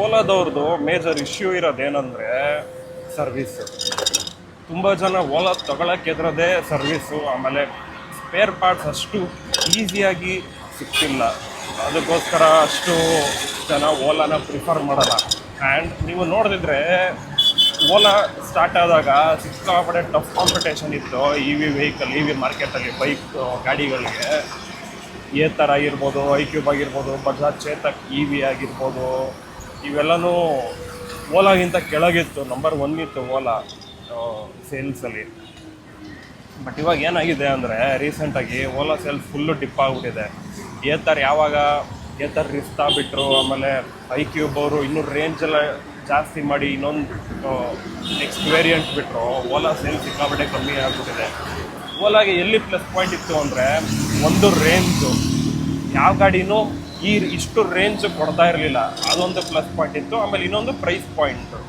ಓಲಾದವ್ರದ್ದು major issue ಇರೋದೇನೆಂದರೆ service. ತುಂಬ ಜನ ಓಲಾ ತೊಗೊಳಕ್ಕೆ ಎದುರದೇ ಸರ್ವೀಸು, ಆಮೇಲೆ ಸ್ಪೇರ್ ಪಾರ್ಟ್ಸ್ ಅಷ್ಟು ಈಸಿಯಾಗಿ ಸಿಗ್ತಿಲ್ಲ. ಅದಕ್ಕೋಸ್ಕರ ಅಷ್ಟು ಜನ ಓಲಾನ ಪ್ರಿಫರ್ ಮಾಡಲ್ಲ. ಆ್ಯಂಡ್ ನೀವು ನೋಡಿದ್ರೆ ಓಲಾ ಸ್ಟಾರ್ಟ್ ಆದಾಗ ಸಿಕ್ಕಾಪಟ್ಟೆ ಟಫ್ ಕಾಂಪಿಟೇಷನ್ ಇತ್ತು ಇ ವಿ ಮಾರ್ಕೆಟಲ್ಲಿ ಬೈಕ್ ಗಾಡಿಗಳಿಗೆ. ಏತರ್ ಆಗಿರ್ಬೋದು, ಐಕ್ಯೂಬ್ ಆಗಿರ್ಬೋದು, ಬಜಾಜ್ ಚೇತಕ್ EV ಆಗಿರ್ಬೋದು, ಇವೆಲ್ಲನೂ ಓಲಾಗಿಂತ ಕೆಳಗಿತ್ತು. ನಂಬರ್ 1 ಇತ್ತು ಓಲಾ ಸೇಲ್ಸಲ್ಲಿ. ಬಟ್ ಇವಾಗ ಏನಾಗಿದೆ ಅಂದರೆ ರೀಸೆಂಟಾಗಿ ಓಲಾ ಸೇಲ್ಸ್ ಫುಲ್ಲು ಡಿಪ್ ಆಗಿಬಿಟ್ಟಿದೆ. ಏತರ್ ರಿಸ್ತಾ ಬಿಟ್ಟರು, ಆಮೇಲೆ ಐಕ್ಯೂಬ್ ಅವರು ಇನ್ನೂ ರೇಂಜೆಲ್ಲ ಜಾಸ್ತಿ ಮಾಡಿ ಇನ್ನೊಂದು ನೆಕ್ಸ್ಟ್ ವೇರಿಯಂಟ್ ಬಿಟ್ಟರು. ಓಲಾ ಸೇಲ್ಸ್ ಸಿಕ್ಕಾಪಟ್ಟೆ ಕಮ್ಮಿ ಆಗಿಬಿಟ್ಟಿದೆ. ಓಲಾಗೆ ಎಲ್ಲಿ ಪ್ಲಸ್ ಪಾಯಿಂಟ್ ಇತ್ತು ಅಂದರೆ ಒಂದು ರೇಂಜು, ಯಾವ ಗಾಡಿನೂ ಇಷ್ಟು ರೇಂಜ್ ಕೊಡ್ತಾ ಇರಲಿಲ್ಲ, ಅದೊಂದು ಪ್ಲಸ್ ಪಾಯಿಂಟ್ ಇತ್ತು. ಆಮೇಲೆ ಇನ್ನೊಂದು ಪ್ರೈಸ್ ಪಾಯಿಂಟು.